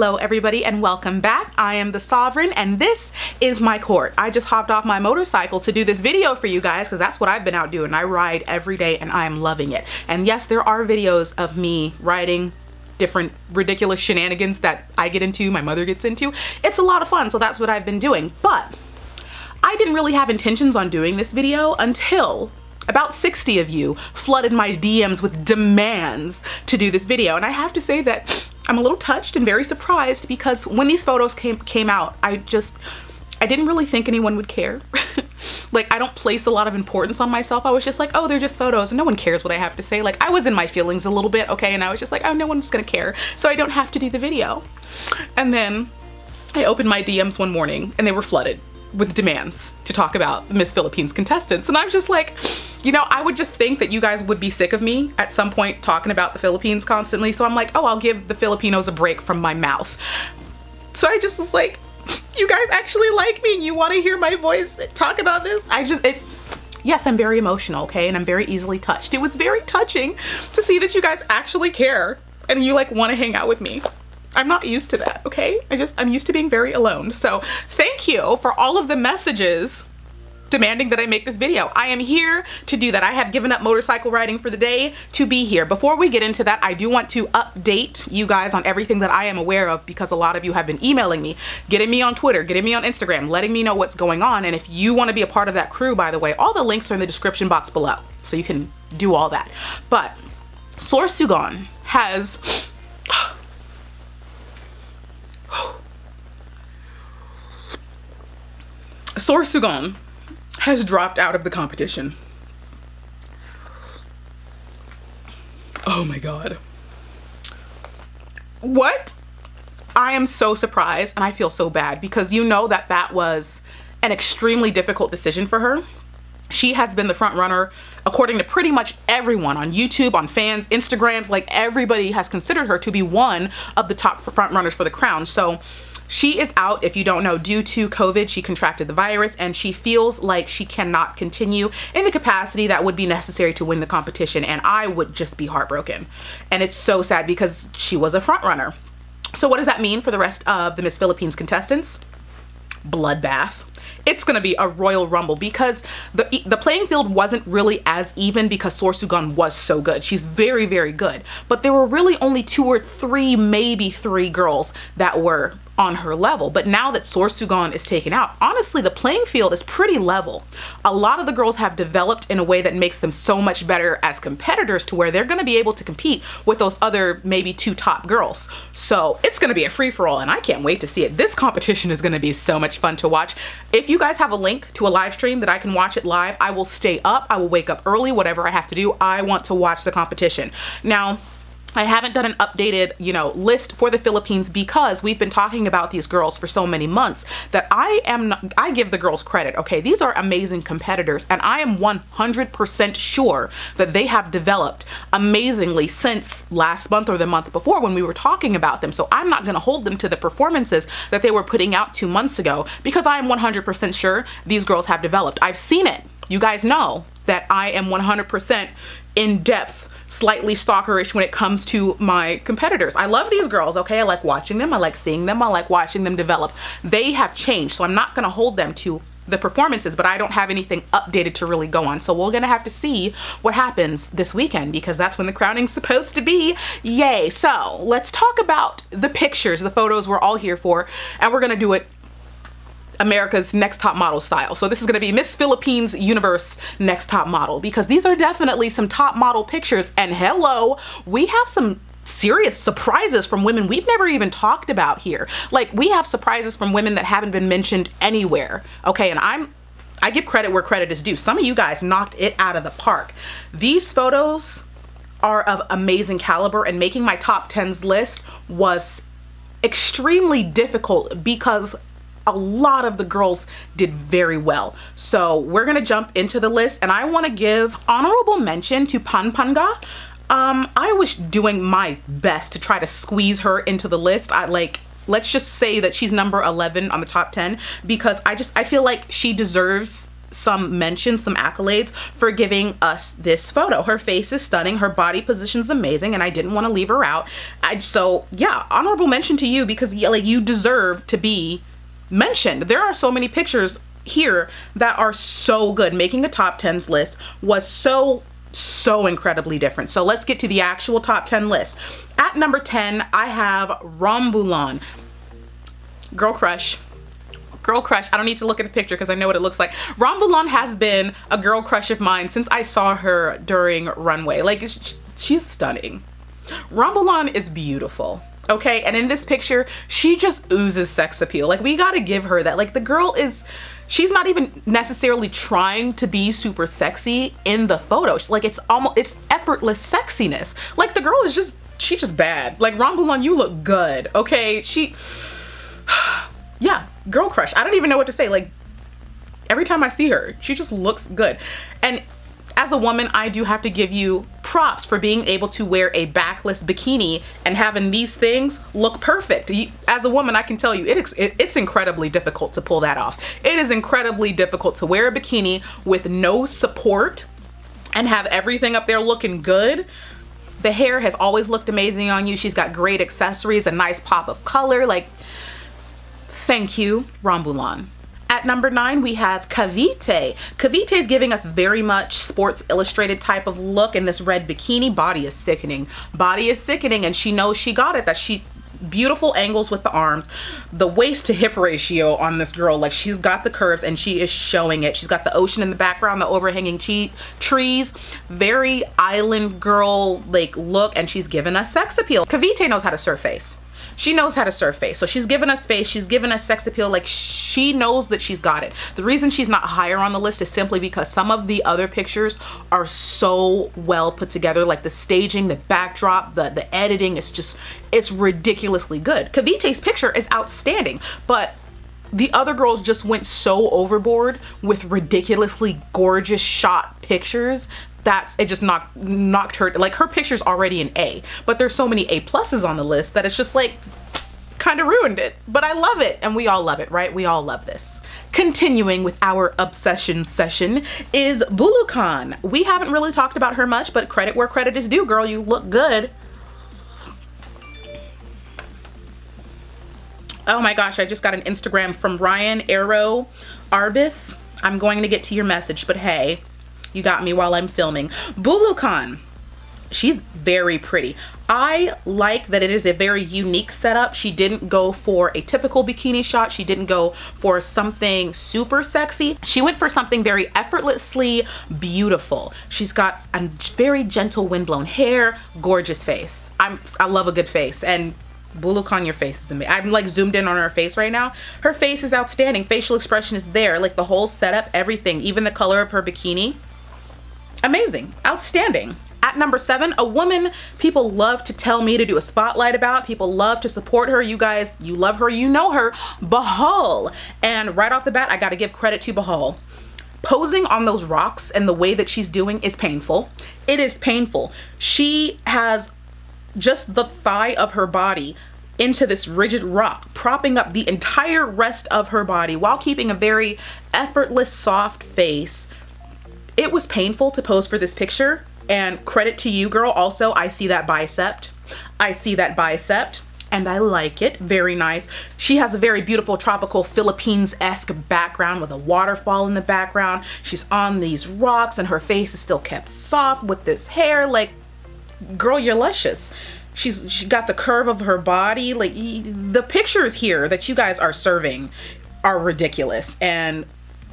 Hello everybody and welcome back. I am the Sovereign and this is my court. I just hopped off my motorcycle to do this video for you guys because that's what I've been out doing. I ride every day and I am loving it. And yes, there are videos of me riding different ridiculous shenanigans that I get into, my mother gets into. It's a lot of fun, so that's what I've been doing. But I didn't really have intentions on doing this video until about 60 of you flooded my DMs with demands to do this video. And I have to say that I'm a little touched and very surprised because when these photos came out, I didn't really think anyone would care. Like, I don't place a lot of importance on myself. I was just like, oh, they're just photos and no one cares what I have to say. Like, I was in my feelings a little bit, okay? And I was just like, oh, no one's gonna care, so I don't have to do the video. And then I opened my DMs one morning and they were flooded with demands to talk about the Miss Philippines contestants. And I was just like, you know, I would just think that you guys would be sick of me at some point talking about the Philippines constantly. So I'm like, oh, I'll give the Filipinos a break from my mouth. So I just was like, you guys actually like me and you want to hear my voice talk about this? Yes, I'm very emotional, okay? And I'm very easily touched. It was very touching to see that you guys actually care and you like want to hang out with me. I'm not used to that, okay? I'm used to being very alone. So thank you for all of the messages demanding that I make this video. I am here to do that. I have given up motorcycle riding for the day to be here. Before we get into that, I do want to update you guys on everything that I am aware of because a lot of you have been emailing me, getting me on Twitter, getting me on Instagram, letting me know what's going on. And if you want to be a part of that crew, by the way, all the links are in the description box below, so you can do all that. But Sorsogon has Sorsogon has dropped out of the competition. Oh my God. What? I am so surprised and I feel so bad because you know that that was an extremely difficult decision for her. She has been the front runner according to pretty much everyone on YouTube, on fans, Instagrams, like everybody has considered her to be one of the top front runners for the crown. So she is out, if you don't know, due to COVID. She contracted the virus and she feels like she cannot continue in the capacity that would be necessary to win the competition. And I would just be heartbroken. And it's so sad because she was a front runner. So what does that mean for the rest of the Miss Philippines contestants? Bloodbath. It's gonna be a royal rumble because the playing field wasn't really as even because Sorsogon was so good. She's very, very good. But there were really only 2 or 3, maybe 3 girls that were on her level. But now that Sorsogon is taken out, honestly, the playing field is pretty level. A lot of the girls have developed in a way that makes them so much better as competitors to where they're gonna be able to compete with those other maybe 2 top girls. So it's gonna be a free-for-all and I can't wait to see it. This competition is gonna be so much fun to watch. If you guys have a link to a live stream that I can watch it live, I will stay up, I will wake up early, whatever I have to do. I want to watch the competition. Now, I haven't done an updated, you know, list for the Philippines because we've been talking about these girls for so many months that I give the girls credit, okay? These are amazing competitors and I am 100% sure that they have developed amazingly since last month or the month before when we were talking about them. So I'm not gonna hold them to the performances that they were putting out 2 months ago because I am 100% sure these girls have developed. I've seen it. You guys know that I am 100% in depth, slightly stalkerish when it comes to my competitors. I love these girls, okay? I like watching them, I like seeing them, I like watching them develop. They have changed, so I'm not gonna hold them to the performances, but I don't have anything updated to really go on. So we're gonna have to see what happens this weekend because that's when the crowning's supposed to be. Yay. So let's talk about the pictures, the photos we're all here for, and we're gonna do it America's Next Top Model style. So this is gonna be Miss Philippines Universe Next Top Model because these are definitely some top model pictures. And hello, we have some serious surprises from women we've never even talked about here. Like, we have surprises from women that haven't been mentioned anywhere, okay? And I give credit where credit is due. Some of you guys knocked it out of the park. These photos are of amazing caliber and making my top 10s list was extremely difficult because a lot of the girls did very well. So we're gonna jump into the list and I wanna give honorable mention to Panga. I was doing my best to try to squeeze her into the list. Let's just say that she's number 11 on the top 10 because I feel like she deserves some mentions, some accolades for giving us this photo. Her face is stunning, her body position's amazing, and I didn't want to leave her out. So yeah, honorable mention to you, because yeah, like, you deserve to be mentioned. There are so many pictures here that are so good. Making a top 10s list was so incredibly different. So let's get to the actual top 10 list. At number 10, I have Rambulan. Girl crush. Girl crush. I don't need to look at the picture because I know what it looks like. Rambulan has been a girl crush of mine since I saw her during Runway. Like, she's stunning. Rambulan is beautiful. Okay, and in this picture, she just oozes sex appeal. Like, we gotta give her that. Like, the girl is, she's not even necessarily trying to be super sexy in the photo. She's like, it's effortless sexiness. Like, the girl is just, she's just bad. Like, Rambulan, you look good. Okay, yeah, girl crush. I don't even know what to say. Like, every time I see her, she just looks good. And as a woman, I do have to give you props for being able to wear a backless bikini and having these things look perfect. As a woman, I can tell you, it's incredibly difficult to pull that off. It is incredibly difficult to wear a bikini with no support and have everything up there looking good. The hair has always looked amazing on you. She's got great accessories, a nice pop of color. Like, thank you, Rambulan. At number 9, we have Cavite. Cavite is giving us very much Sports Illustrated type of look in this red bikini. Body is sickening. Body is sickening, and she knows she got it. That she, beautiful angles with the arms. The waist to hip ratio on this girl, like, she's got the curves and she is showing it. She's got the ocean in the background, the overhanging trees. Very island girl like look, and she's given us sex appeal. Cavite knows how to surface. She knows how to surface. So she's given us face, she's given us sex appeal. Like, she knows that she's got it. The reason she's not higher on the list is simply because some of the other pictures are so well put together. Like, the staging, the backdrop, the editing is just, it's ridiculously good. Cavite's picture is outstanding, but the other girls just went so overboard with ridiculously gorgeous shot pictures. It just knocked her, like, her picture's already an A, but there's so many A pluses on the list that it's just like kind of ruined it. But I love it, and we all love it, right? We all love this. Continuing with our obsession session is Bulukan. We haven't really talked about her much, but credit where credit is due, girl. You look good. Oh my gosh, I just got an Instagram from Ryan Arrow Arbis. I'm going to get to your message, but hey, you got me while I'm filming. Bulukan, she's very pretty. I like that it is a very unique setup. She didn't go for a typical bikini shot. She didn't go for something super sexy. She went for something very effortlessly beautiful. She's got a very gentle windblown hair, gorgeous face. I love a good face, and Bulukan, your face is amazing. I'm like zoomed in on her face right now. Her face is outstanding. Facial expression is there. Like, the whole setup, everything, even the color of her bikini. Amazing, outstanding. At number 7, a woman people love to tell me to do a spotlight about. People love to support her. You guys, you love her, you know her, Bahal. And right off the bat, I gotta give credit to Bahal. Posing on those rocks and the way that she's doing is painful. It is painful. She has just the thigh of her body into this rigid rock, propping up the entire rest of her body while keeping a very effortless, soft face. It was painful to pose for this picture, and credit to you, girl. Also, I see that bicep. I see that bicep, and I like it. Very nice. She has a very beautiful tropical Philippines-esque background with a waterfall in the background. She's on these rocks, and her face is still kept soft with this hair. Like, girl, you're luscious. She got the curve of her body. Like, the pictures here that you guys are serving are ridiculous, and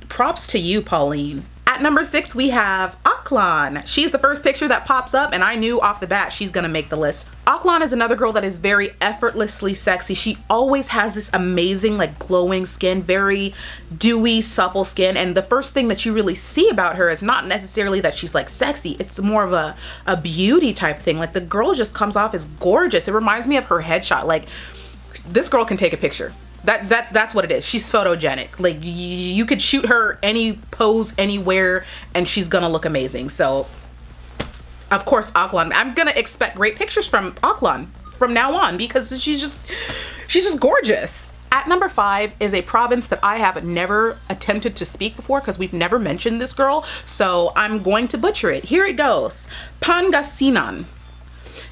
props to you, Pauline. At number 6, we have Achlon. She's the first picture that pops up, and I knew off the bat she's gonna make the list. Achlon is another girl that is very effortlessly sexy. She always has this amazing, like, glowing skin, very dewy, supple skin, and the first thing that you really see about her is not necessarily that she's like sexy. It's more of a beauty type thing. Like, the girl just comes off as gorgeous. It reminds me of her headshot. Like, this girl can take a picture. That's what it is. She's photogenic. Like, you could shoot her any pose anywhere and she's gonna look amazing. So of course, Achlon, I'm gonna expect great pictures from Achlon from now on because she's just gorgeous. At number 5 is a province that I have never attempted to speak before because we've never mentioned this girl, so I'm going to butcher it. Here it goes. Pangasinan.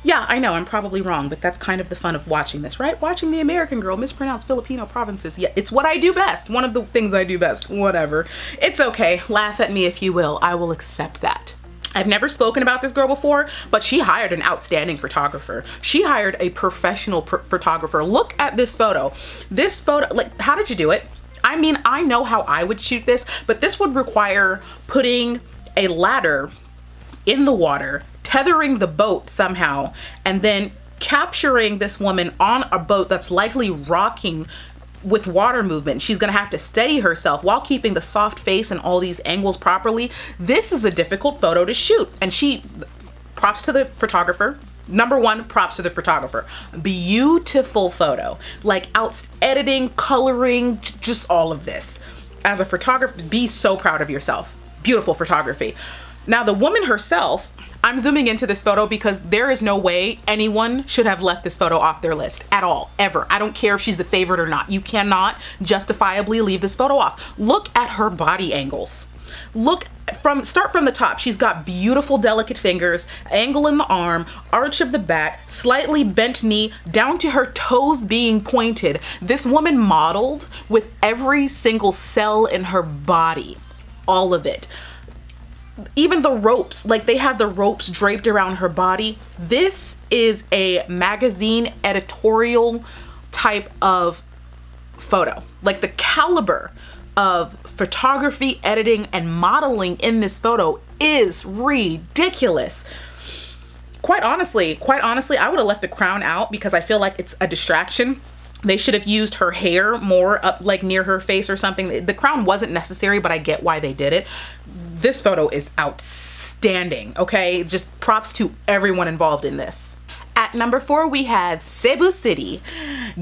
Yeah, I know, I'm probably wrong, but that's kind of the fun of watching this, right? Watching the American girl mispronounce Filipino provinces. Yeah, it's what I do best. One of the things I do best. Whatever. It's okay. Laugh at me if you will. I will accept that. I've never spoken about this girl before, but she hired an outstanding photographer. She hired a professional photographer. Look at this photo. This photo, like, how did you do it? I mean, I know how I would shoot this, but this would require putting a ladder in the water, tethering the boat somehow, and then capturing this woman on a boat that's likely rocking with water movement. She's gonna have to steady herself while keeping the soft face and all these angles properly. This is a difficult photo to shoot, and props to the photographer. Number 1, props to the photographer. Beautiful photo. Like editing, coloring, just all of this. As a photographer, be so proud of yourself. Beautiful photography. Now the woman herself, I'm zooming into this photo because there is no way anyone should have left this photo off their list at all, ever. I don't care if she's a favorite or not. You cannot justifiably leave this photo off. Look at her body angles. Start from the top. She's got beautiful, delicate fingers, angle in the arm, arch of the back, slightly bent knee, down to her toes being pointed. This woman modeled with every single cell in her body, all of it. Even the ropes, like they had the ropes draped around her body. This is a magazine editorial type of photo. Like the caliber of photography, editing, and modeling in this photo is ridiculous. Quite honestly, I would have left the crown out because I feel like it's a distraction. They should have used her hair more up like near her face or something. The crown wasn't necessary, but I get why they did it. This photo is outstanding, okay? Just props to everyone involved in this. At number 4, we have Cebu City.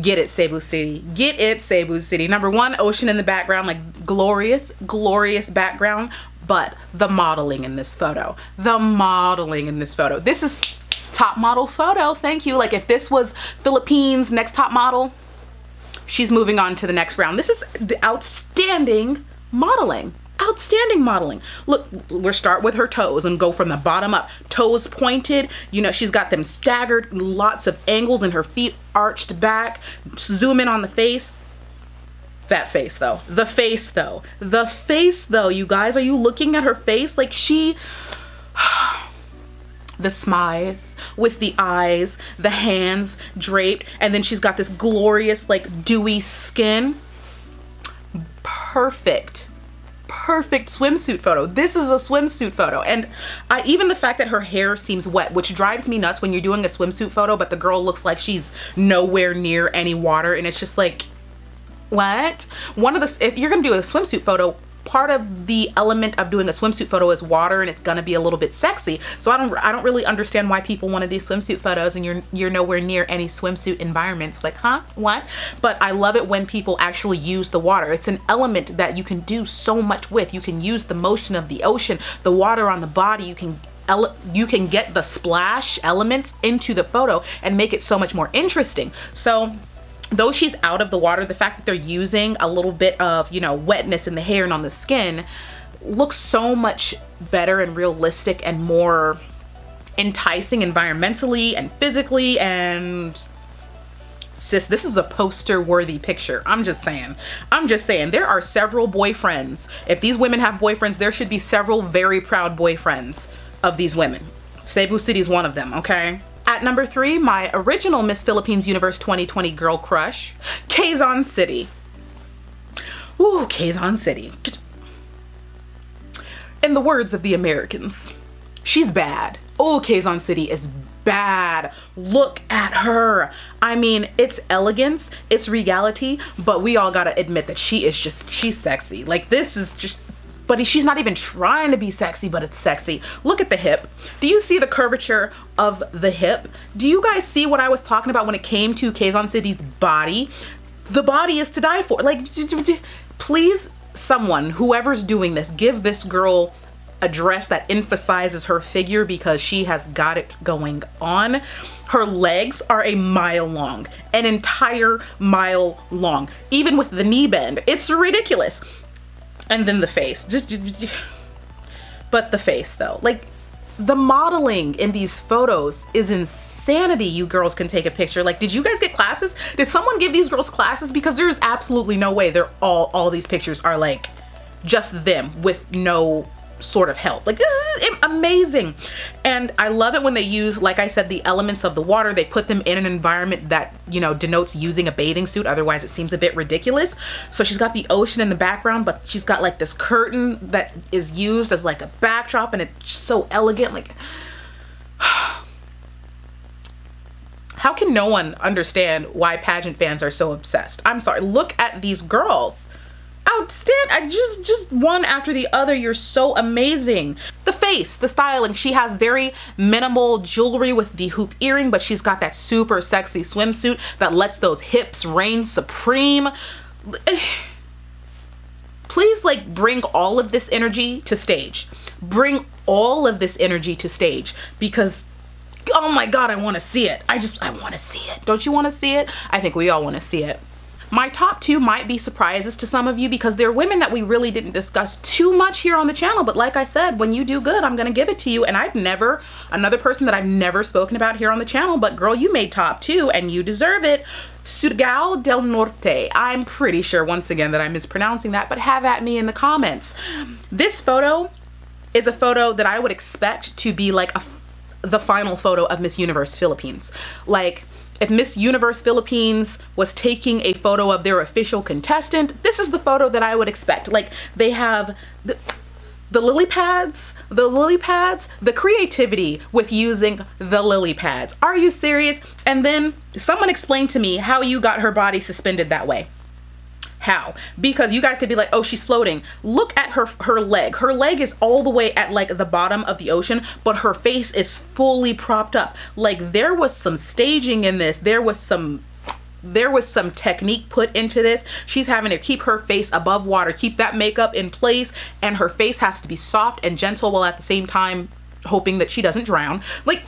Get it, Cebu City. Get it, Cebu City. Number 1, ocean in the background, like glorious, glorious background. But the modeling in this photo, This is top model photo, thank you. Like if this was Philippines next top model, she's moving on to the next round. This is the outstanding modeling. Outstanding modeling. Look, we'll start with her toes and go from the bottom up. Toes pointed, you know, she's got them staggered, lots of angles in her feet, arched back. Zoom in on the face. That face though. The face though. The face though, you guys. Are you looking at her face? Like the smiles with the eyes, the hands draped, and then she's got this glorious like dewy skin. Perfect swimsuit photo. This is a swimsuit photo. And even the fact that her hair seems wet, which drives me nuts when you're doing a swimsuit photo but the girl looks like she's nowhere near any water, and it's just like, what? If you're gonna do a swimsuit photo, part of the element of doing a swimsuit photo is water, and it's gonna be a little bit sexy. So I don't really understand why people want to do swimsuit photos and you're nowhere near any swimsuit environments. Like, huh? What? But I love it when people actually use the water. It's an element that you can do so much with. You can use the motion of the ocean, the water on the body. You can get the splash elements into the photo and make it so much more interesting. So though she's out of the water, the fact that they're using a little bit of, you know, wetness in the hair and on the skin looks so much better and realistic and more enticing environmentally and physically. And sis, this is a poster worthy picture. I'm just saying there are several boyfriends. If these women have boyfriends, there should be several very proud boyfriends of these women. Cebu City is one of them, okay? At number 3, my original Miss Philippines Universe 2020 girl crush, Quezon City. Ooh, Quezon City. In the words of the Americans, she's bad. Oh, Quezon City is bad. Look at her. I mean, it's elegance, it's regality, but we all gotta admit that she's sexy. Like, this is just, but she's not even trying to be sexy, but it's sexy. Look at the hip. Do you see the curvature of the hip? Do you guys see what I was talking about when it came to Quezon City's body? The body is to die for. Like, please, someone, whoever's doing this, give this girl a dress that emphasizes her figure, because she has got it going on. Her legs are a mile long, an entire mile long, even with the knee bend. It's ridiculous. And then the face, but the face though, like the modeling in these photos is insanity. You girls can take a picture. Like, did you guys get classes? Did someone give these girls classes? Because there's absolutely no way they're all these pictures are like just them with no sort of help. Like, this is amazing. And I love it when they use, like I said, the elements of the water. They put them in an environment that, you know, denotes using a bathing suit. Otherwise it seems a bit ridiculous. So she's got the ocean in the background, but she's got like this curtain that is used as like a backdrop, and it's so elegant. Like, how can no one understand why pageant fans are so obsessed? I'm sorry, look at these girls. Outstanding. Just one after the other. You're so amazing. The face, the styling, she has very minimal jewelry with the hoop earring, but she's got that super sexy swimsuit that lets those hips reign supreme. Please, like, bring all of this energy to stage. Bring all of this energy to stage, because oh my God, I want to see it. I want to see it. Don't you want to see it? I think we all want to see it. My top two might be surprises to some of you, because they're women that we really didn't discuss too much here on the channel. But like I said, when you do good, I'm going to give it to you. And another person that I've never spoken about here on the channel, but girl, you made top two and you deserve it. Surigao del Norte. I'm pretty sure once again that I'm mispronouncing that, but have at me in the comments. This photo is a photo that I would expect to be like the final photo of Miss Universe Philippines. Like, if Miss Universe Philippines was taking a photo of their official contestant, this is the photo that I would expect. Like, they have the lily pads, the creativity with using the lily pads. Are you serious? And then someone explain to me how you got her body suspended that way. How? Because you guys could be like, oh, she's floating. Look at her leg. Her leg is all the way at like the bottom of the ocean, but her face is fully propped up. Like, there was some staging in this. There was some technique put into this. She's having to keep her face above water, keep that makeup in place, and her face has to be soft and gentle while at the same time hoping that she doesn't drown. Like,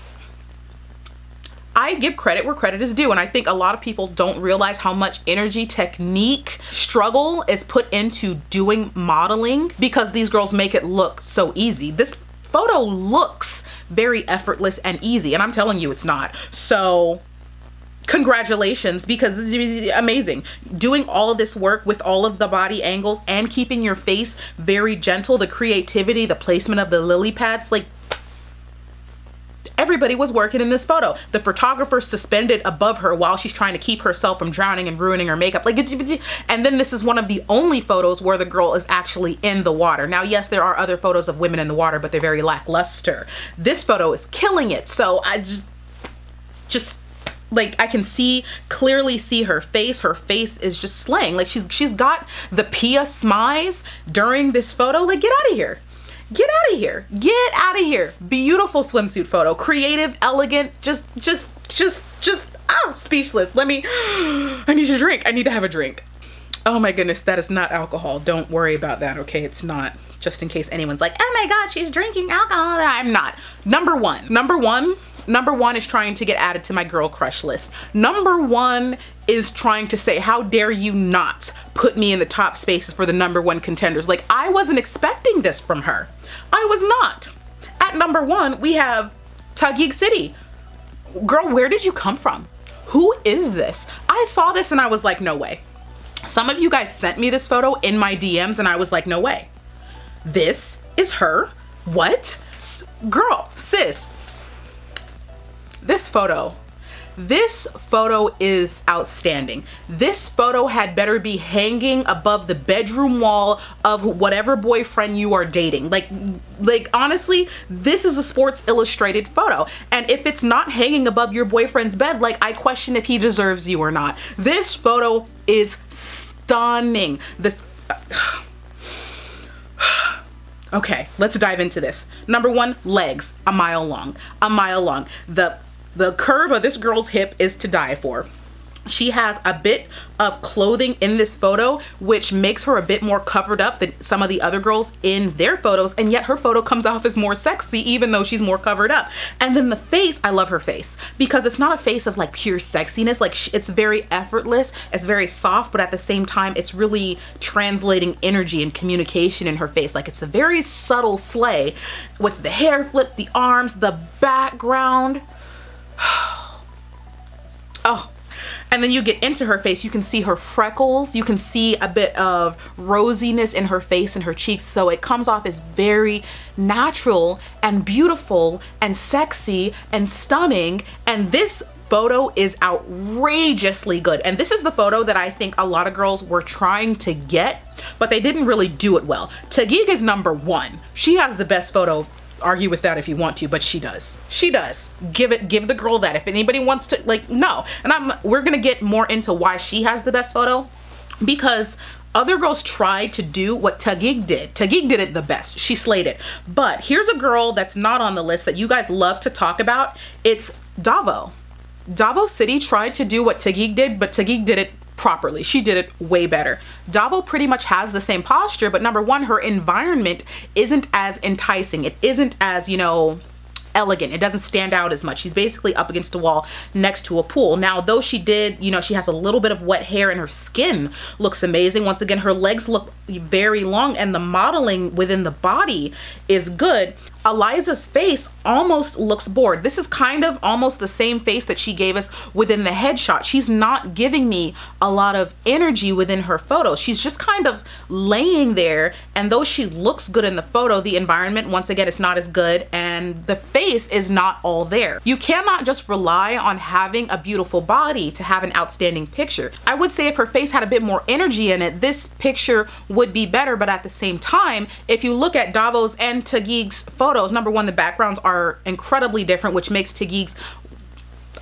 I give credit where credit is due, and I think a lot of people don't realize how much energy, technique, struggle is put into doing modeling, because these girls make it look so easy. This photo looks very effortless and easy, and I'm telling you it's not. So congratulations, because this is amazing. Doing all of this work with all of the body angles and keeping your face very gentle, the creativity, the placement of the lily pads, like, everybody was working in this photo. The photographer suspended above her while she's trying to keep herself from drowning and ruining her makeup. Like, and then this is one of the only photos where the girl is actually in the water. Now, yes, there are other photos of women in the water, but they're very lackluster. This photo is killing it. So I just like, I can clearly see her face. Her face is just slaying. Like, she's got the Pia smiles during this photo. Like, get out of here. Get out of here. Get out of here. Beautiful swimsuit photo. Creative, elegant, just, speechless. I need to drink. I need to have a drink. Oh my goodness, that is not alcohol. Don't worry about that, okay? It's not. Just in case anyone's like, oh my God, she's drinking alcohol. I'm not. Number one is trying to get added to my girl crush list. Number one is trying to say, how dare you not put me in the top spaces for the #1 contenders? Like, I wasn't expecting this from her. I was not. At number one, we have Taguig City. Girl, where did you come from? Who is this? I saw this and I was like, no way. Some of you guys sent me this photo in my DMs and I was like, no way. This is her? What? Girl, sis. This photo is outstanding. This photo had better be hanging above the bedroom wall of whatever boyfriend you are dating. Like honestly, this is a Sports Illustrated photo. And if it's not hanging above your boyfriend's bed, like, I question if he deserves you or not. This photo is stunning. Okay, let's dive into this. Number one, legs, a mile long. The curve of this girl's hip is to die for. She has a bit of clothing in this photo, which makes her a bit more covered up than some of the other girls in their photos, and yet her photo comes off as more sexy even though she's more covered up. And then the face, I love her face because it's not a face of like pure sexiness. Like it's very effortless, it's very soft, but at the same time it's really translating energy and communication in her face. Like it's a very subtle slay with the hair flip, the arms, the background. Oh. And then you get into her face, you can see her freckles, you can see a bit of rosiness in her face and her cheeks, so it comes off as very natural and beautiful and sexy and stunning. And this photo is outrageously good, and this is the photo that I think a lot of girls were trying to get, but they didn't really do it well. Taguig is #1. She has the best photo. Argue with that if you want to, but she does. She does. Give the girl that. If anybody wants to, like, no. And we're gonna get more into why she has the best photo, because other girls tried to do what Taguig did. Taguig did it the best. She slayed it. But here's a girl that's not on the list that you guys love to talk about. It's Davao. Davao City tried to do what Taguig did, but Taguig did it properly. She did it way better. Davao pretty much has the same posture, but #1, her environment isn't as enticing. It isn't as, you know, elegant. It doesn't stand out as much. She's basically up against a wall next to a pool. Now, though she did, you know, she has a little bit of wet hair and her skin looks amazing. Once again, her legs look very long and the modeling within the body is good. Eliza's face almost looks bored. This is kind of almost the same face that she gave us within the headshot. She's not giving me a lot of energy within her photo. She's just kind of laying there, and though she looks good in the photo, the environment, once again, is not as good, and the face is not all there. You cannot just rely on having a beautiful body to have an outstanding picture. I would say if her face had a bit more energy in it, this picture would be better, but at the same time, if you look at Davo's and Taguig's photos, #1, the backgrounds are incredibly different, which makes Taguig's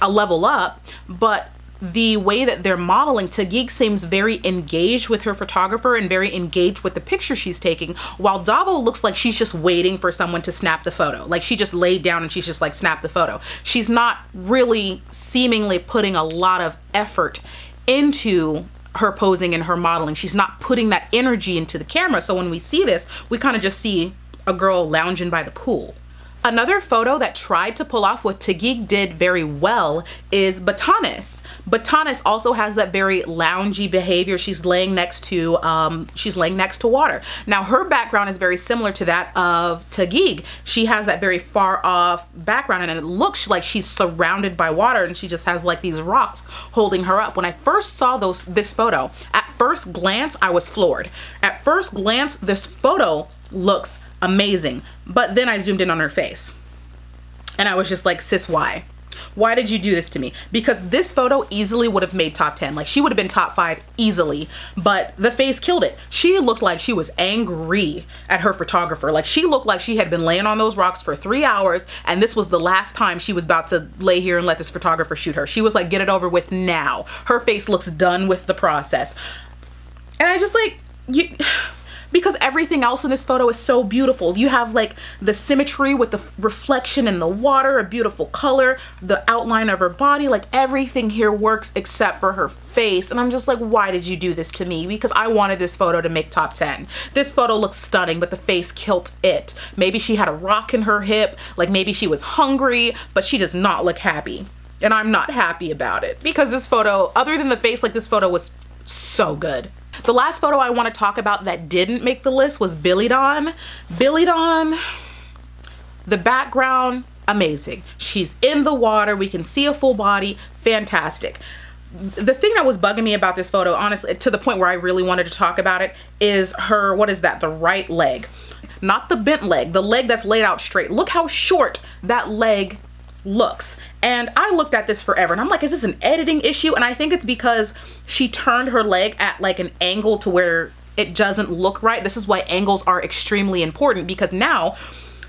a level up, but the way that they're modeling, Taguig seems very engaged with her photographer and very engaged with the picture she's taking, while Davao looks like she's just waiting for someone to snap the photo. Like she just laid down and she's just like, snap the photo. She's not really seemingly putting a lot of effort into her posing and her modeling. She's not putting that energy into the camera. So when we see this, we kind of just see a girl lounging by the pool. Another photo that tried to pull off what Taguig did very well is Batanes. Batanes also has that very loungy behavior. She's laying next to water. Now her background is very similar to that of Taguig. She has that very far off background, and it looks like she's surrounded by water, and she just has like these rocks holding her up. When I first saw this photo, at first glance I was floored. At first glance, this photo looks amazing, but then I zoomed in on her face and I was just like, sis, why did you do this to me? Because this photo easily would have made top 10. Like she would have been top 5 easily, but the face killed it. She looked like she was angry at her photographer. Like she looked like she had been laying on those rocks for 3 hours and this was the last time she was about to lay here and let this photographer shoot her. She was like, get it over with now. Her face looks done with the process. And I just like, because everything else in this photo is so beautiful. You have like the symmetry with the reflection in the water, a beautiful color, the outline of her body, like everything here works except for her face. And I'm just like, why did you do this to me? Because I wanted this photo to make top 10. This photo looks stunning, but the face killed it. Maybe she had a rock in her hip, like maybe she was hungry, but she does not look happy. And I'm not happy about it because this photo, other than the face, like this photo was so good. The last photo I want to talk about that didn't make the list was Billy Dawn. Billy Dawn, the background, amazing. She's in the water. We can see a full body. Fantastic. The thing that was bugging me about this photo, honestly, to the point where I really wanted to talk about it, is her, what is that? The right leg. Not the bent leg, the leg that's laid out straight. Look how short that leg looks. And I looked at this forever and I'm like, is this an editing issue? And I think it's because she turned her leg at like an angle to where it doesn't look right. This is why angles are extremely important, because now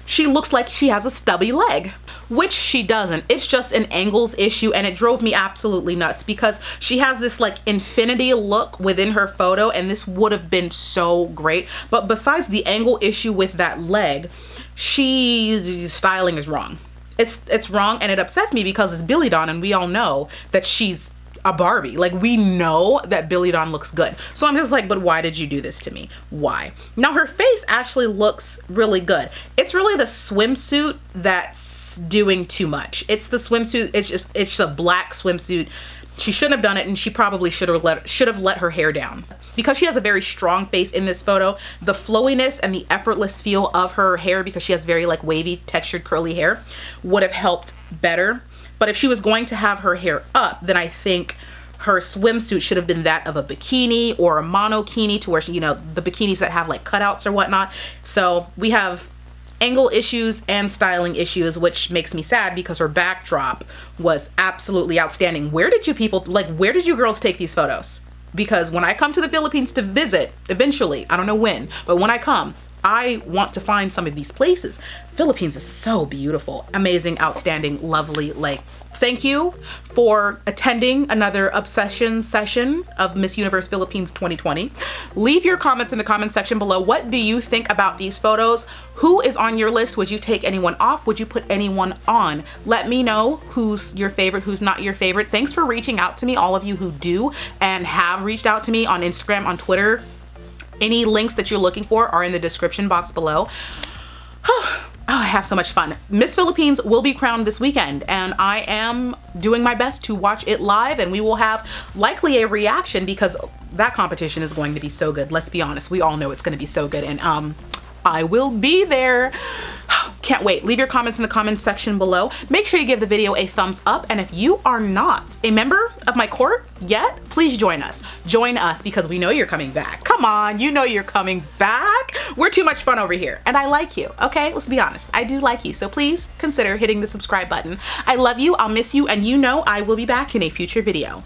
she looks like she has a stubby leg, which she doesn't. It's just an angles issue, and it drove me absolutely nuts because she has this like infinity look within her photo, and this would have been so great. But besides the angle issue with that leg, styling is wrong. It's wrong, and it upsets me because it's Billy Dawn, and we all know that she's a Barbie. Like, we know that Billie Dawn looks good. So I'm just like, but why did you do this to me? Why? Now her face actually looks really good. It's really the swimsuit that's doing too much. It's the swimsuit. It's a black swimsuit. She shouldn't have done it, and she probably should have let her hair down. Because she has a very strong face in this photo, the flowiness and the effortless feel of her hair, because she has very like wavy, textured, curly hair, would have helped better. But if she was going to have her hair up, then I think her swimsuit should have been that of a bikini or a monokini, to where she, you know, the bikinis that have like cutouts or whatnot. So we have angle issues and styling issues, which makes me sad because her backdrop was absolutely outstanding. Where did you people, like, where did you girls take these photos? Because when I come to the Philippines to visit, eventually, I don't know when, but when I come, I want to find some of these places. Philippines is so beautiful, amazing, outstanding, lovely. Like, thank you for attending another obsession session of Miss Universe Philippines 2020. Leave your comments in the comment section below. What do you think about these photos? Who is on your list? Would you take anyone off? Would you put anyone on? Let me know who's your favorite, who's not your favorite. Thanks for reaching out to me, all of you who do and have reached out to me on Instagram, on Twitter. Any links that you're looking for are in the description box below. Oh, I have so much fun. Miss Philippines will be crowned this weekend, and I am doing my best to watch it live, and we will have likely a reaction because that competition is going to be so good. Let's be honest, we all know it's going to be so good, and I will be there. Can't wait. Leave your comments in the comments section below. Make sure you give the video a thumbs up, and if you are not a member of my court yet, please join us. Join us because we know you're coming back. Come on, you know you're coming back. We're too much fun over here, and I like you, okay? Let's be honest. I do like you, so please consider hitting the subscribe button. I love you, I'll miss you, and you know I will be back in a future video.